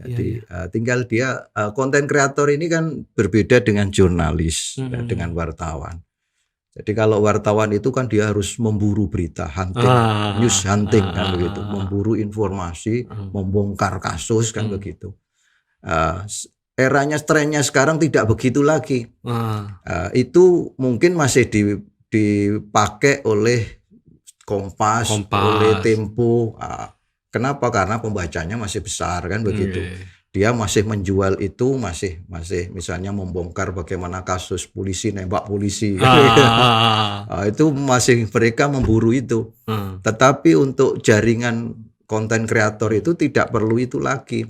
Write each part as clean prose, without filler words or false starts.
Jadi tinggal dia konten kreator ini kan berbeda dengan jurnalis, dengan wartawan. Jadi kalau wartawan itu kan dia harus memburu berita, hunting, news hunting kan begitu, memburu informasi, membongkar kasus kan begitu. Eranya, trennya sekarang tidak begitu lagi. Itu mungkin masih dipakai oleh Kompas, oleh Tempo. Kenapa? Karena pembacanya masih besar kan begitu. Dia masih menjual itu, masih misalnya membongkar bagaimana kasus polisi nembak polisi. Itu masih mereka memburu itu. Tetapi untuk jaringan konten kreator itu tidak perlu itu lagi.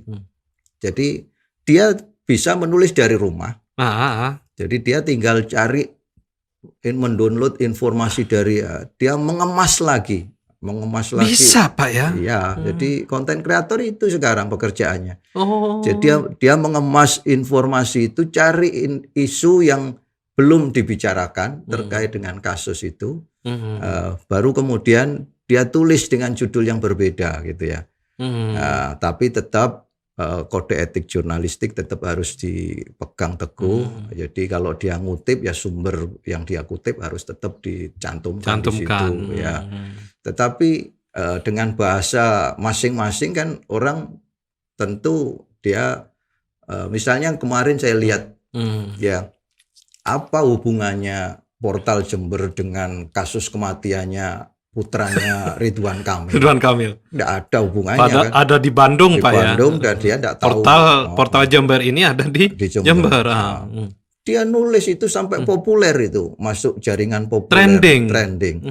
Jadi dia bisa menulis dari rumah. Jadi dia tinggal cari, mendownload informasi dari dia mengemas lagi. Bisa Pak ya? Iya, jadi konten kreator itu sekarang pekerjaannya. Jadi dia mengemas informasi itu, cari isu yang belum dibicarakan terkait dengan kasus itu, baru kemudian dia tulis dengan judul yang berbeda gitu ya. Tapi tetap kode etik jurnalistik tetap harus dipegang teguh. Jadi kalau dia ngutip ya sumber yang dia kutip harus tetap dicantumkan di situ ya. Tetapi dengan bahasa masing-masing kan orang tentu dia misalnya kemarin saya lihat ya, apa hubungannya Portal Jember dengan kasus kematiannya putranya Ridwan Kamil. Tidak ada hubungannya. Kan? Ada di Bandung Pak ya. Di Bandung dan dia tidak tahu. Portal Jember ini ada di Jember. Dia nulis itu sampai populer itu, masuk jaringan populer. Trending.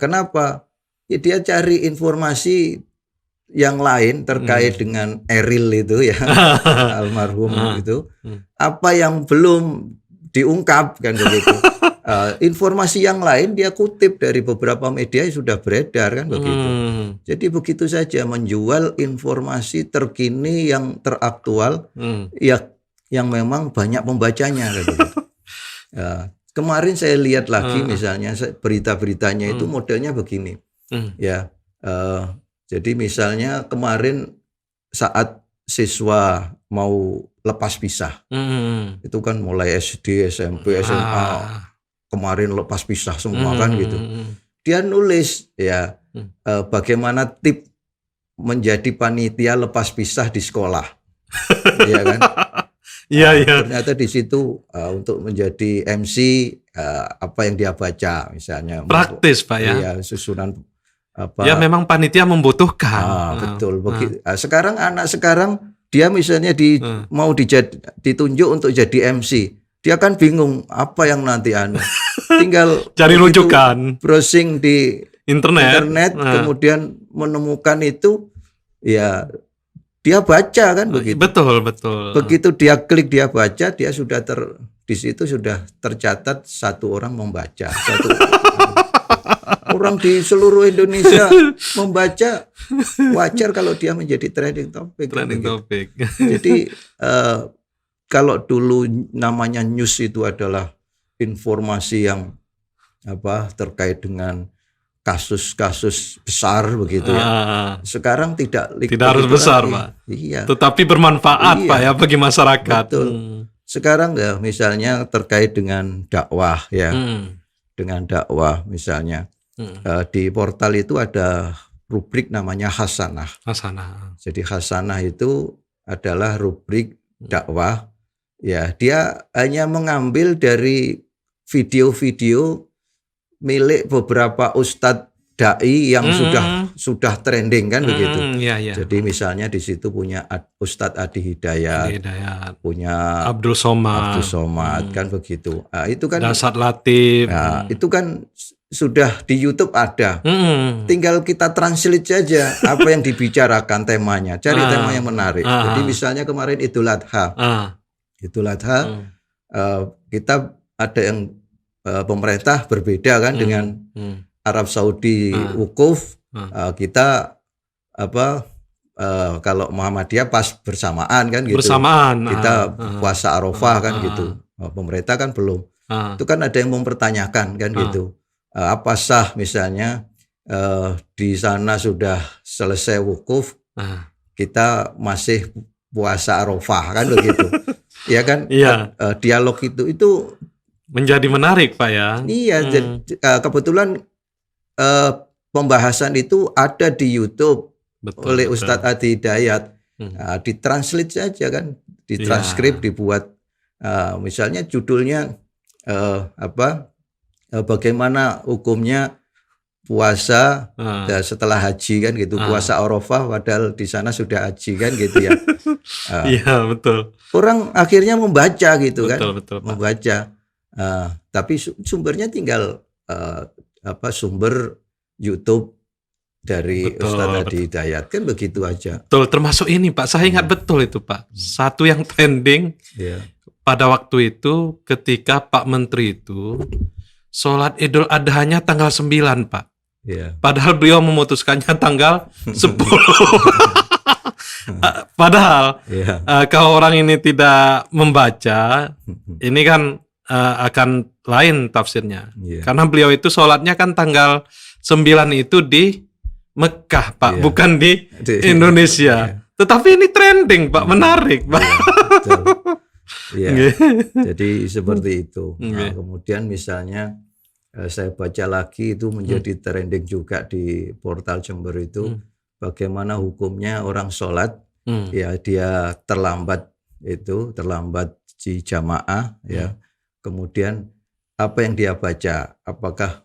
Kenapa? Ya, dia cari informasi yang lain terkait dengan Eril itu ya, almarhum itu. Apa yang belum diungkap kan begitu. Informasi yang lain dia kutip dari beberapa media yang sudah beredar kan begitu. Jadi begitu saja menjual informasi terkini yang teraktual ya, yang memang banyak pembacanya kan begitu. Kemarin saya lihat lagi misalnya berita-beritanya itu modelnya begini. Ya, jadi misalnya kemarin saat siswa mau lepas pisah, itu kan mulai SD, SMP, SMA, kemarin lepas pisah semua kan gitu. Dia nulis ya bagaimana tip menjadi panitia lepas pisah di sekolah, ya kan? Ternyata di situ untuk menjadi MC apa yang dia baca misalnya. Praktis Pak ya. Iya, susunan. Ya memang panitia membutuhkan. Betul. Sekarang anak sekarang dia misalnya mau ditunjuk untuk jadi MC, dia kan bingung apa yang nanti tinggal cari rujukan, browsing di internet kemudian menemukan itu, ya dia baca kan begitu. Betul. Begitu dia klik dia baca, dia sudah di situ sudah tercatat satu orang membaca. Orang di seluruh Indonesia membaca, wajar kalau dia menjadi trending topic. Jadi kalau dulu namanya news itu adalah informasi yang terkait dengan kasus-kasus besar begitu ya. Sekarang tidak harus besar Pak. Iya. Tetapi bermanfaat Pak ya bagi masyarakat. Betul. Sekarang ya misalnya terkait dengan dakwah ya. Dengan dakwah misalnya. Di portal itu ada rubrik namanya Hasanah. Jadi Hasanah itu adalah rubrik dakwah. Ya, dia hanya mengambil dari video-video milik beberapa ustadz dai yang sudah trending kan begitu. Jadi misalnya di situ punya Ustadz Adi Hidayat, punya Abdul Somad kan begitu. Itu kan Dasar Latif. Itu kan sudah di YouTube ada. Tinggal kita translate saja apa yang dibicarakan temanya, cari tema yang menarik. Jadi misalnya kemarin Idul Adha. Kita ada yang pemerintah berbeda kan dengan Arab Saudi wukuf. Kita kalau Muhammadiyah pas bersamaan kan gitu. Kita puasa Arafah kan gitu. Pemerintah kan belum. Itu kan ada yang mempertanyakan kan gitu. Apa sah misalnya di sana sudah selesai wukuf, kita masih puasa Arafah kan begitu. Ya kan? Iya. Dialog itu menjadi menarik Pak ya. Iya, kebetulan pembahasan itu ada di YouTube oleh Ustadz Adi Hidayat. Ditranslate saja kan, ditranskrip, dibuat misalnya judulnya bagaimana hukumnya puasa setelah haji kan gitu, puasa Arafah padahal di sana sudah haji kan gitu ya. Iya betul. Orang akhirnya membaca gitu kan, betul, membaca. Tapi sumbernya tinggal sumber YouTube dari Ustadz Adi Hidayat kan begitu aja. Betul, termasuk ini Pak, saya ingat betul itu Pak. Satu yang trending pada waktu itu ketika Pak Menteri itu sholat Idul Adha-nya tanggal 9 Pak. Padahal beliau memutuskannya tanggal 10. Padahal kalau orang ini tidak membaca, ini kan akan lain tafsirnya. Karena beliau itu sholatnya kan tanggal 9 itu di Mekah Pak, bukan di Indonesia. Tetapi ini trending Pak, menarik Pak. Jadi seperti itu. Nah, kemudian misalnya saya baca lagi itu menjadi trending juga di portal Jember itu, bagaimana hukumnya orang sholat ya dia terlambat di jamaah ya. Kemudian apa yang dia baca, apakah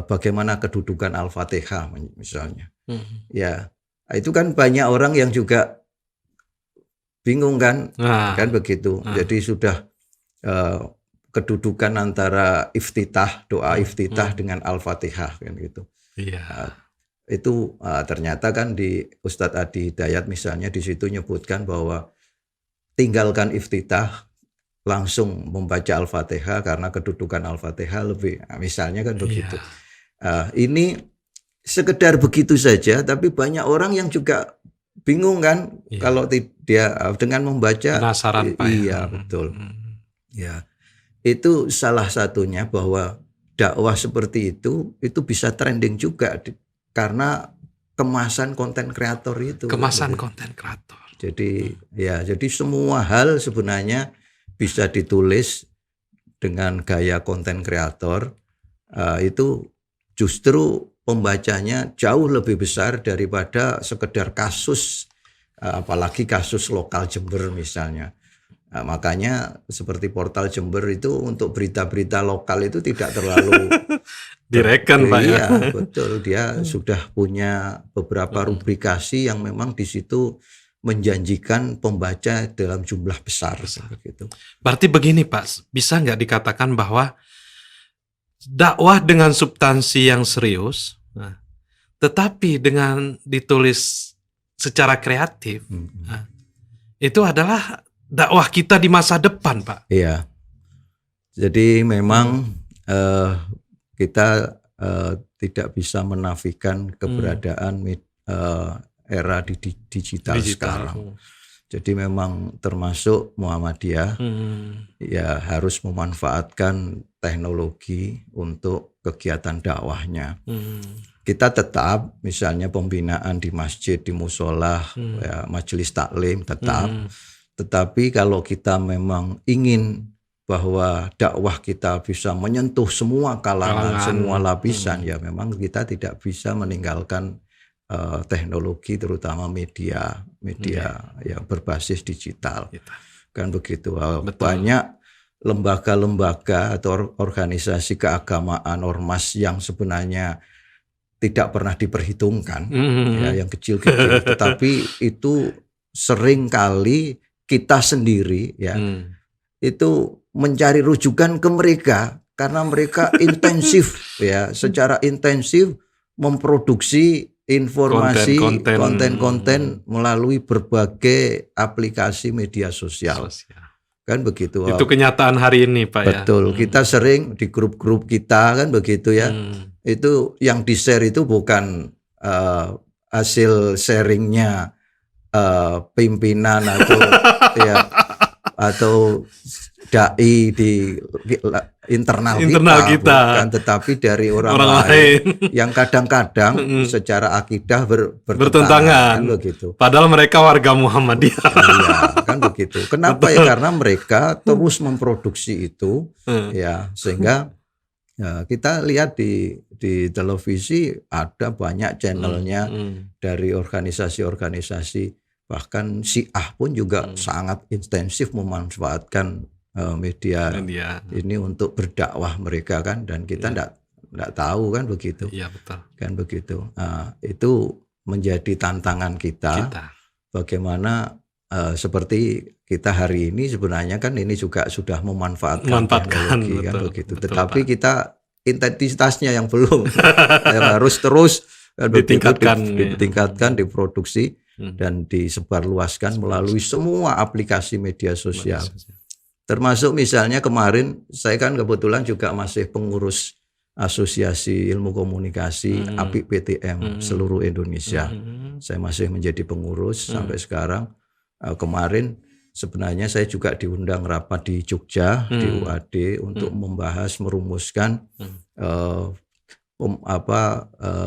bagaimana kedudukan Al-Fatihah misalnya. Ya, itu kan banyak orang yang juga bingung kan, kan begitu. Jadi sudah kedudukan antara iftitah, doa iftitah dengan Al-Fatihah kan gitu. Itu ternyata kan di Ustadz Adi Hidayat misalnya di situ nyebutkan bahwa tinggalkan iftitah, langsung membaca Al-Fatihah karena kedudukan Al-Fatihah lebih, misalnya kan begitu. Ini sekedar begitu saja, tapi banyak orang yang juga bingung kan kalau dia dengan membaca. Penasaran Pak. Iya betul. Ya, itu salah satunya bahwa dakwah seperti itu bisa trending juga karena kemasan konten kreator itu. Kemasan konten kreator. Jadi jadi semua hal sebenarnya bisa ditulis dengan gaya konten kreator, itu justru pembacanya jauh lebih besar daripada sekedar kasus, apalagi kasus lokal Jember misalnya. Makanya seperti portal Jember itu untuk berita-berita lokal itu tidak terlalu direken Pak ya. Iya betul, dia sudah punya beberapa rubrikasi yang memang di situ menjanjikan pembaca dalam jumlah besar gitu. Berarti begini Pak, bisa nggak dikatakan bahwa dakwah dengan substansi yang serius, tetapi dengan ditulis secara kreatif, itu adalah dakwah kita di masa depan Pak. Iya. Jadi memang kita tidak bisa menafikan keberadaan era digital sekarang. Jadi memang termasuk Muhammadiyah ya harus memanfaatkan teknologi untuk kegiatan dakwahnya. Kita tetap misalnya pembinaan di masjid, di musola, ya, majelis taklim tetap. Tetapi kalau kita memang ingin bahwa dakwah kita bisa menyentuh semua kalangan, semua lapisan, ya memang kita tidak bisa meninggalkan teknologi, terutama media yang berbasis digital. Kan begitu. Banyak lembaga-lembaga atau organisasi keagamaan ormas yang sebenarnya tidak pernah diperhitungkan, ya, yang kecil-kecil, tetapi itu sering kali kita sendiri ya itu mencari rujukan ke mereka karena mereka intensif ya, secara intensif memproduksi informasi, konten-konten melalui berbagai aplikasi media sosial. Kan begitu. Itu kenyataan hari ini Pak. Betul. Kita sering di grup-grup kita kan begitu ya. Itu yang di-share itu bukan hasil sharingnya pimpinan atau ya atau dai di internal kita, bukan, tetapi dari orang lain yang kadang-kadang secara akidah bertentangan kan begitu. Padahal mereka warga Muhammadiyah. Iya, kan begitu. Kenapa ya? Karena mereka terus memproduksi itu, ya, sehingga ya, kita lihat di televisi ada banyak channelnya dari organisasi-organisasi, bahkan Syiah pun juga sangat intensif memanfaatkan media ini untuk berdakwah mereka kan, dan kita enggak tahu kan begitu. Iya, betul. Kan begitu. Itu menjadi tantangan kita. Bagaimana seperti kita hari ini sebenarnya kan ini juga sudah memanfaatkan teknologi kan begitu. Tetapi kita intensitasnya yang belum yang harus terus ditingkatkan, diproduksi dan disebarluaskan melalui semua aplikasi media sosial. Termasuk misalnya kemarin saya kan kebetulan juga masih pengurus Asosiasi Ilmu Komunikasi APIK PTM seluruh Indonesia. Saya masih menjadi pengurus sampai sekarang. Kemarin sebenarnya saya juga diundang rapat di Jogja di UAD untuk membahas merumuskan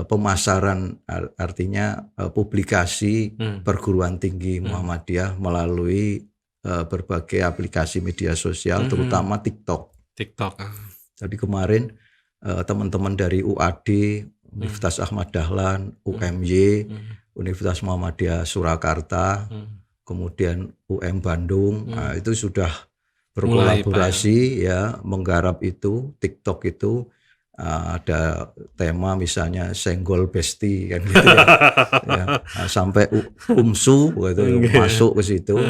pemasaran, artinya publikasi perguruan tinggi Muhammadiyah melalui berbagai aplikasi media sosial, terutama TikTok. Jadi kemarin teman-teman dari UAD, Universitas Ahmad Dahlan, UMY, Universitas Muhammadiyah Surakarta, kemudian UM Bandung, itu sudah berkolaborasi ya menggarap itu TikTok itu. Ada tema misalnya senggol besti kan gitu ya. Sampai UMSU gitu masuk ke situ.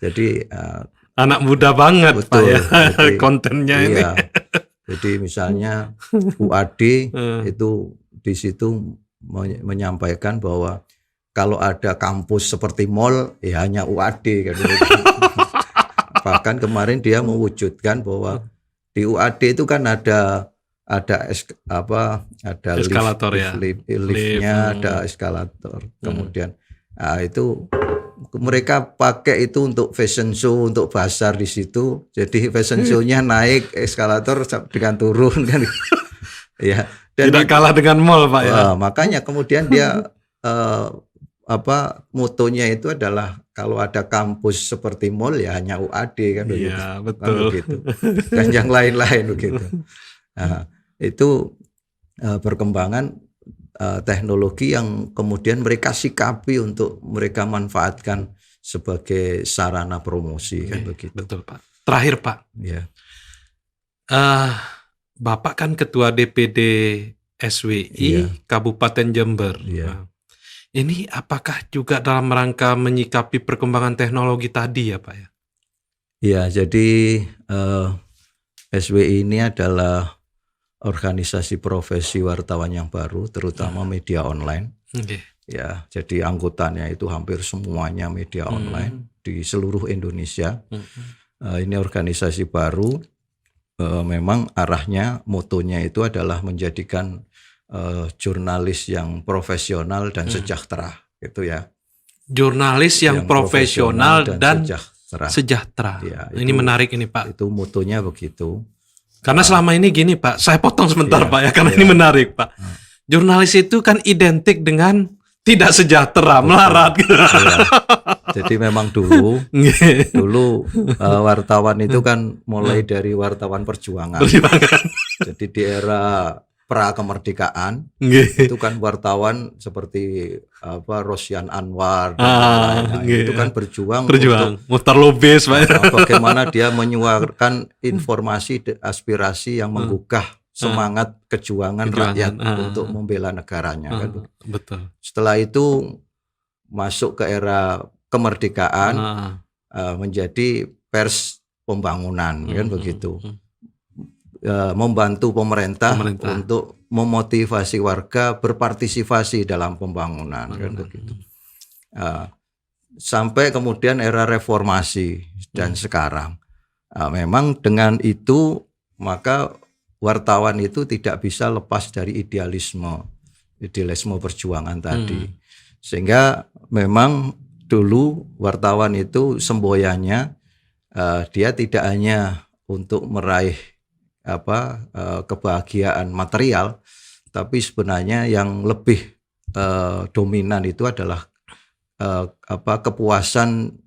Jadi anak muda banget betul, Pak ya. Jadi, kontennya iya, ini. Jadi misalnya UAD itu di situ menyampaikan bahwa kalau ada kampus seperti mall ya hanya UAD kan gitu. Bahkan kemarin dia mewujudkan bahwa di UAD itu kan ada eskalator liftnya, ada eskalator. Kemudian itu mereka pakai itu untuk fashion show, untuk bazar di situ. Jadi fashion show-nya naik, eskalator dengan turun kan. Ya. Dan tidak kalah dengan mall, Pak ya. Makanya kemudian dia motonya itu adalah kalau ada kampus seperti mall ya hanya UAD kan begitu. Iya, betul. Kan begitu. Dan yang lain-lain begitu. Nah, itu perkembangan teknologi yang kemudian mereka sikapi untuk mereka manfaatkan sebagai sarana promosi kan begitu. Betul, Pak. Terakhir, Pak. Ya. Bapak kan ketua DPD SWI Kabupaten Jember. Ya. Ini apakah juga dalam rangka menyikapi perkembangan teknologi tadi ya, Pak ya? Ya, jadi SWI ini adalah organisasi profesi wartawan yang baru, terutama media online. Ya, jadi anggotanya itu hampir semuanya media online di seluruh Indonesia. Ini organisasi baru, memang arahnya, motonya itu adalah menjadikan jurnalis yang profesional dan sejahtera, gitu ya. Jurnalis yang profesional dan sejahtera. Ya, ini menarik ini, Pak. Itu motonya begitu. Karena selama ini gini, Pak, saya potong sebentar, Pak ya, karena ini menarik, Pak. Jurnalis itu kan identik dengan tidak sejahtera, melarat. Jadi memang dulu wartawan itu kan mulai dari wartawan perjuangan. Jadi di era pra kemerdekaan itu kan wartawan seperti Rosyan Anwar itu kan berjuang untuk mutar lobis, bagaimana dia menyuarakan informasi aspirasi yang menggugah semangat kejuangan rakyat untuk membela negaranya kan. Betul. Setelah itu masuk ke era kemerdekaan menjadi pers pembangunan kan begitu. Membantu pemerintah untuk memotivasi warga berpartisipasi dalam pembangunan kan begitu. Sampai kemudian era reformasi dan sekarang memang dengan itu maka wartawan itu tidak bisa lepas dari idealisme perjuangan tadi. Sehingga memang dulu wartawan itu semboyannya dia tidak hanya untuk meraih kebahagiaan material, tapi sebenarnya yang lebih dominan itu adalah kepuasan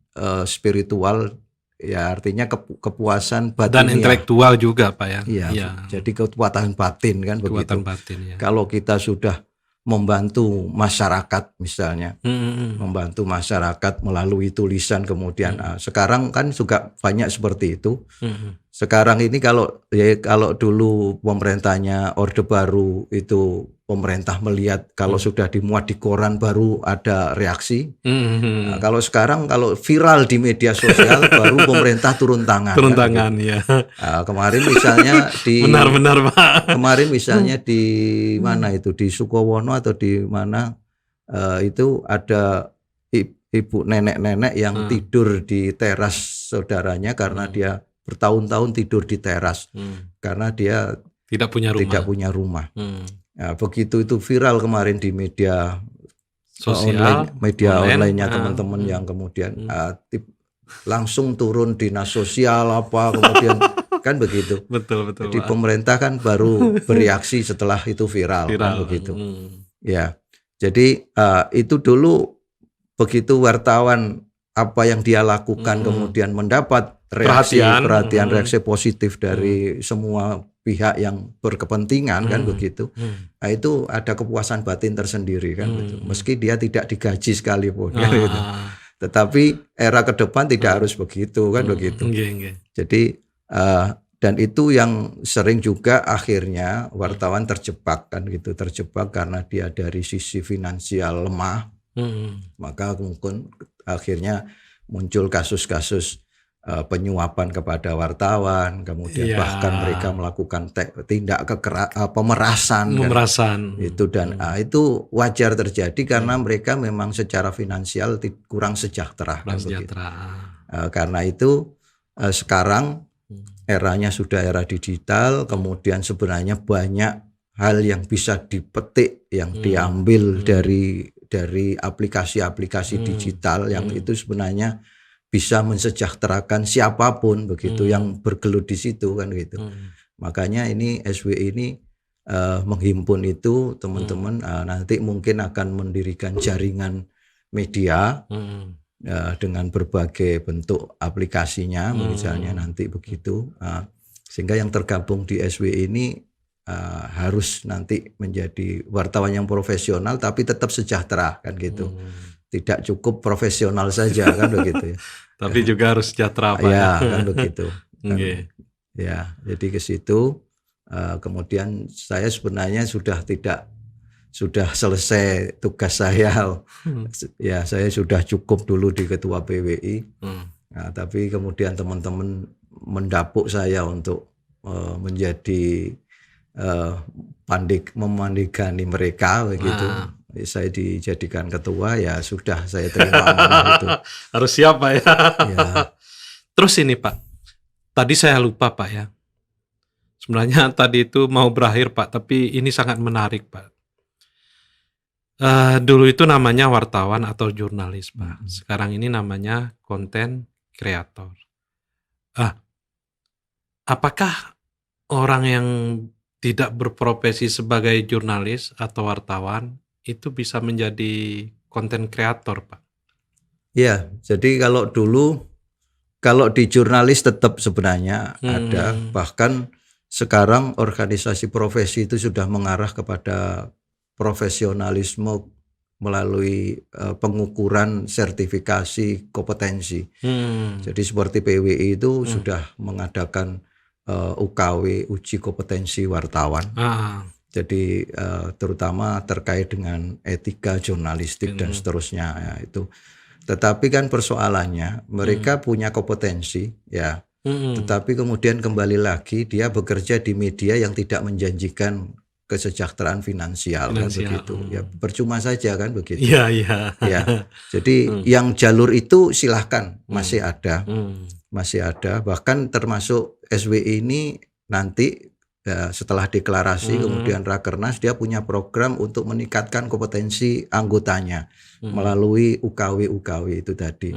spiritual, ya artinya kepuasan batin dan intelektual juga Pak ya. Iya, ya. Jadi kekuatan batin kan begitu. Batin, ya. Kalau kita sudah membantu masyarakat misalnya, membantu masyarakat melalui tulisan, kemudian sekarang kan juga banyak seperti itu. Sekarang ini kalau dulu pemerintahnya Orde Baru itu pemerintah melihat kalau sudah dimuat di koran baru ada reaksi. Nah, kalau sekarang kalau viral di media sosial baru pemerintah turun tangan. Turun tangan ya. Nah, kemarin misalnya di benar Pak. Kemarin misalnya di mana itu, di Sukowono atau di mana itu ada ibu nenek-nenek yang tidur di teras saudaranya karena dia bertahun-tahun tidur di teras karena dia tidak punya rumah. Nah, begitu itu viral kemarin di media sosial, online-nya teman-teman yang kemudian langsung turun dinas sosial kemudian kan begitu. Betul. Jadi pemerintah kan baru bereaksi setelah itu viral. Kan begitu. Ya. Jadi itu dulu begitu wartawan apa yang dia lakukan kemudian mendapat perhatian reaksi positif dari semua pihak yang berkepentingan kan begitu. Nah, itu ada kepuasan batin tersendiri kan begitu. Meski dia tidak digaji sekalipun kan gitu. Tetapi era ke depan tidak harus begitu kan begitu. Jadi dan itu yang sering juga akhirnya wartawan terjebak kan gitu, terjebak karena dia dari sisi finansial lemah. Maka mungkin akhirnya muncul kasus-kasus penyuapan kepada wartawan, kemudian bahkan mereka melakukan tindak pemerasan itu, dan itu wajar terjadi karena mereka memang secara finansial kurang sejahtera. Karena itu sekarang eranya sudah era digital, kemudian sebenarnya banyak hal yang bisa dipetik, yang diambil dari aplikasi-aplikasi digital yang itu sebenarnya bisa mensejahterakan siapapun begitu yang bergelut di situ kan gitu. Makanya ini SWI ini menghimpun itu teman-teman, nanti mungkin akan mendirikan jaringan media dengan berbagai bentuk aplikasinya misalnya nanti begitu, sehingga yang tergabung di SWI ini harus nanti menjadi wartawan yang profesional tapi tetap sejahtera kan gitu. Tidak cukup profesional saja kan begitu ya. Tapi juga harus sejahtera Pak. Ya kan begitu. Ya, jadi ke situ kemudian saya sebenarnya sudah selesai tugas saya. Ya, saya sudah cukup dulu di ketua PWI. Nah, tapi kemudian teman-teman mendapuk saya untuk menjadi memandigani mereka begitu. Saya dijadikan ketua, ya sudah saya terima amanah itu. Harus siap Pak ya. Terus ini Pak, tadi saya lupa Pak ya. Sebenarnya tadi itu mau berakhir Pak, tapi ini sangat menarik Pak. Dulu itu namanya wartawan atau jurnalis Pak. Sekarang ini namanya konten kreator. Apakah orang yang tidak berprofesi sebagai jurnalis atau wartawan itu bisa menjadi konten kreator Pak? Ya, jadi kalau di jurnalis tetap sebenarnya ada, bahkan sekarang organisasi profesi itu sudah mengarah kepada profesionalisme melalui pengukuran sertifikasi kompetensi. Jadi seperti PWI itu sudah mengadakan UKW, uji kompetensi wartawan. Jadi terutama terkait dengan etika jurnalistik dan seterusnya ya, itu. Tetapi kan persoalannya mereka punya kompetensi ya, tetapi kemudian kembali lagi dia bekerja di media yang tidak menjanjikan kesejahteraan finansial. Kan begitu. Ya percuma saja kan begitu. Ya. Jadi yang jalur itu silahkan masih ada, bahkan termasuk SWI ini nanti. Ya, setelah deklarasi kemudian Rakernas dia punya program untuk meningkatkan kompetensi anggotanya melalui UKW itu tadi.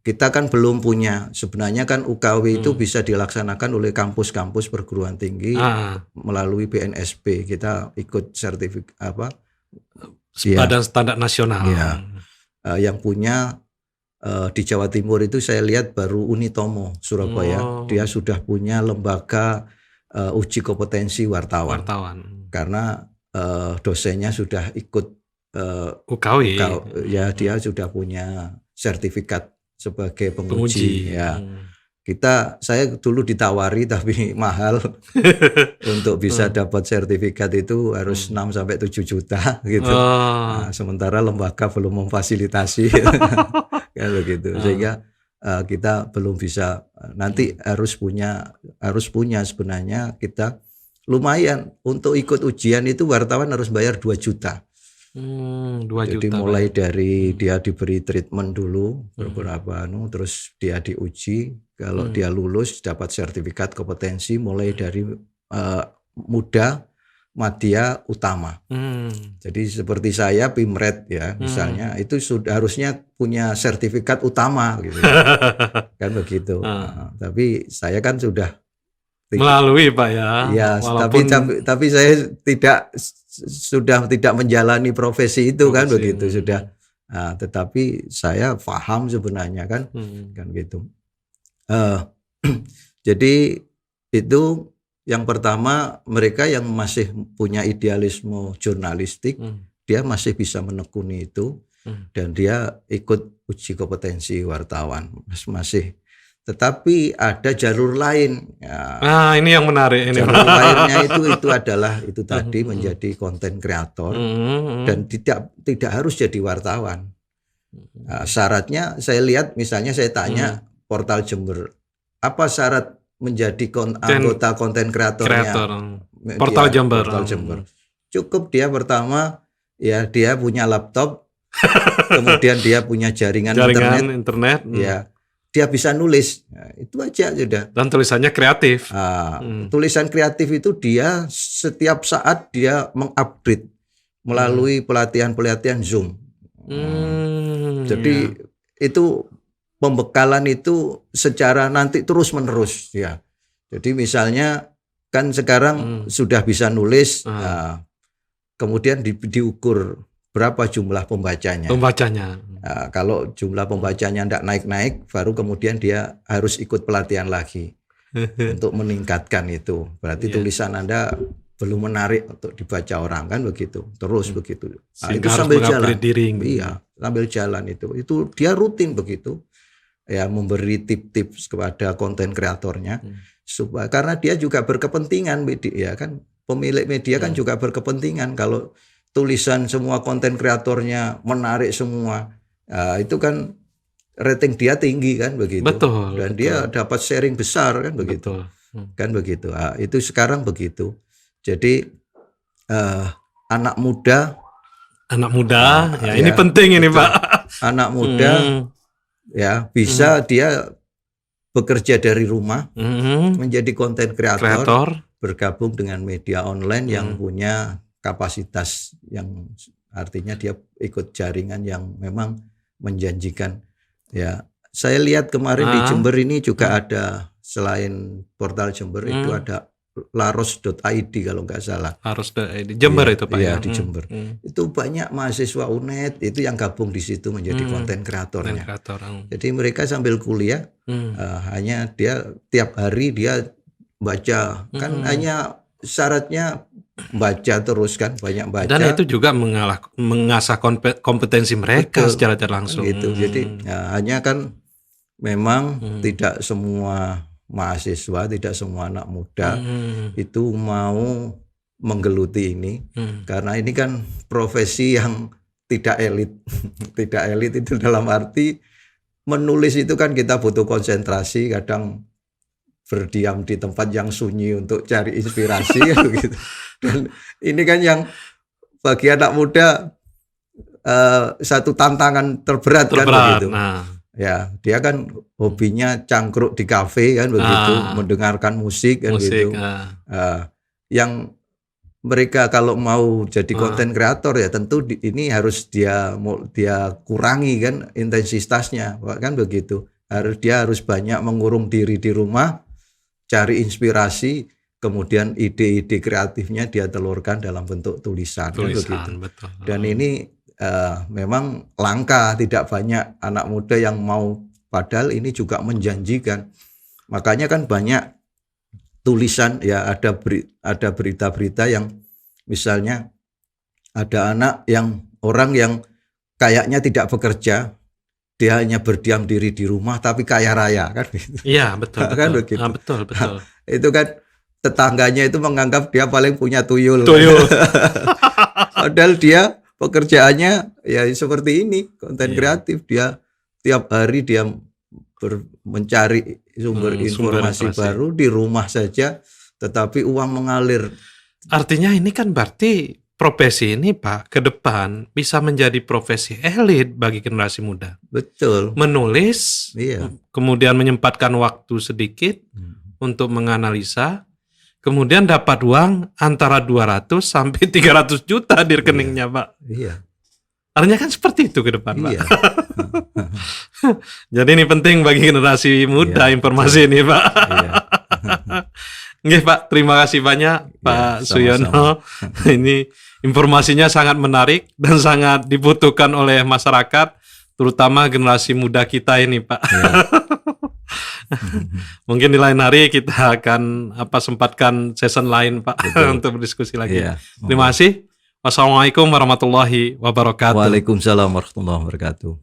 kita kan belum punya, sebenarnya kan UKW itu bisa dilaksanakan oleh kampus-kampus perguruan tinggi melalui BNSP. Kita ikut sertifikat Badan Standar Nasional. Ya. Yang punya di Jawa Timur itu saya lihat baru Unitomo Surabaya. Dia sudah punya lembaga uji kompetensi wartawan. Karena dosennya sudah ikut UKW. Ya, dia sudah punya sertifikat sebagai penguji. Ya. Saya dulu ditawari tapi mahal. Untuk bisa dapat sertifikat itu harus 6 sampai 7 juta gitu. Nah, sementara lembaga belum memfasilitasi. Kan begitu. Sehingga kita belum bisa, nanti harus punya sebenarnya kita lumayan untuk ikut ujian itu wartawan harus bayar 2 juta. 2 Jadi juta. Mulai dari dia diberi treatment dulu beberapa terus dia diuji, kalau dia lulus dapat sertifikat kompetensi mulai dari muda, madya, utama. Jadi seperti saya Pimret ya misalnya itu sudah harusnya punya sertifikat utama gitu. Kan begitu. Tapi saya kan sudah melalui Pak ya. Ya, tapi saya sudah tidak menjalani profesi itu kan begitu sudah. Nah, tetapi saya paham sebenarnya kan gitu. Jadi itu yang pertama, mereka yang masih punya idealisme jurnalistik, dia masih bisa menekuni itu dan dia ikut uji kompetensi wartawan masih. Tetapi ada jalur lain. Ya. Nah, ini yang menarik ini. Jalur lainnya itu adalah itu tadi menjadi konten kreator dan tidak harus jadi wartawan. Nah, syaratnya saya lihat misalnya saya tanya Portal Jember, apa syarat menjadi anggota konten kreatornya Portal Jember? Cukup dia pertama ya dia punya laptop, kemudian dia punya jaringan internet. Ya. Dia bisa nulis, nah, itu aja sudah. Dan tulisannya kreatif. Tulisan kreatif itu dia setiap saat dia mengupgrade melalui pelatihan Zoom. Jadi itu pembekalan itu secara nanti terus menerus ya. Jadi misalnya kan sekarang sudah bisa nulis, kemudian diukur berapa jumlah pembacanya. Nah, kalau jumlah pembacanya tidak naik-naik, baru kemudian dia harus ikut pelatihan lagi untuk meningkatkan itu. Berarti tulisan Anda belum menarik untuk dibaca orang kan begitu. Terus begitu. Nah, itu sambil jalan. Iya, sambil jalan itu dia rutin begitu. Ya memberi tips kepada konten kreatornya supaya karena dia juga berkepentingan media kan, pemilik media kan juga berkepentingan kalau tulisan semua konten kreatornya menarik semua. Itu kan rating dia tinggi kan begitu. Betul. Dan dia dapat sharing besar kan begitu. Kan begitu. Itu sekarang begitu. Jadi anak muda ya ini penting ini Pak. Anak muda ya bisa dia bekerja dari rumah menjadi konten kreator, bergabung dengan media online yang punya kapasitas yang artinya dia ikut jaringan yang memang menjanjikan ya. Saya lihat kemarin di Jember ini juga ada selain Portal Jember itu ada laros.id kalau nggak salah. Laros.id Jember ya, itu Pak ya. Di Jember. Itu banyak mahasiswa UNED itu yang gabung di situ menjadi konten kreatornya. Jadi mereka sambil kuliah hanya dia tiap hari dia baca kan hanya syaratnya baca terus kan, banyak baca. Dan itu juga mengasah kompetensi mereka secara langsung. Gitu. Jadi hanya kan memang tidak semua mahasiswa, tidak semua anak muda itu mau menggeluti ini karena ini kan profesi yang tidak elit. Tidak elit itu dalam arti menulis itu kan kita butuh konsentrasi, kadang berdiam di tempat yang sunyi untuk cari inspirasi gitu. Dan ini kan yang bagi anak muda satu tantangan terberat kan begitu. Ya, dia kan hobinya cangkruk di kafe kan begitu, mendengarkan musik kan gitu. Yang mereka kalau mau jadi konten kreator ya tentu ini harus dia kurangi kan intensitasnya kan begitu. Dia harus banyak mengurung diri di rumah, cari inspirasi, kemudian ide-ide kreatifnya dia telurkan dalam bentuk tulisan kan begitu. Betul. Dan ini memang langka, tidak banyak anak muda yang mau, padahal ini juga menjanjikan. Makanya kan banyak tulisan ya, ada berita-berita yang misalnya ada orang yang kayaknya tidak bekerja, dia hanya berdiam diri di rumah tapi kaya raya kan gitu. Iya, betul. Kan begitu. Betul. Itu kan tetangganya itu menganggap dia paling punya tuyul. Padahal dia pekerjaannya ya seperti ini, konten kreatif. Dia tiap hari dia mencari sumber informasi baru di rumah saja, tetapi uang mengalir. Artinya ini kan berarti profesi ini Pak ke depan bisa menjadi profesi elit bagi generasi muda. Betul. Menulis, kemudian menyempatkan waktu sedikit untuk menganalisa, kemudian dapat uang antara 200 sampai 300 juta di rekeningnya Pak. Iya. Artinya kan seperti itu ke depan Pak. Iya. Jadi ini penting bagi generasi muda informasi ini Pak. Iya. Nggih Pak, terima kasih banyak Pak Suyono. Ini informasinya sangat menarik dan sangat dibutuhkan oleh masyarakat, terutama generasi muda kita ini Pak. Ya. Mungkin di lain hari kita akan sempatkan session lain Pak untuk berdiskusi lagi. Ya. Terima kasih. Wassalamualaikum warahmatullahi wabarakatuh. Waalaikumsalam warahmatullahi wabarakatuh.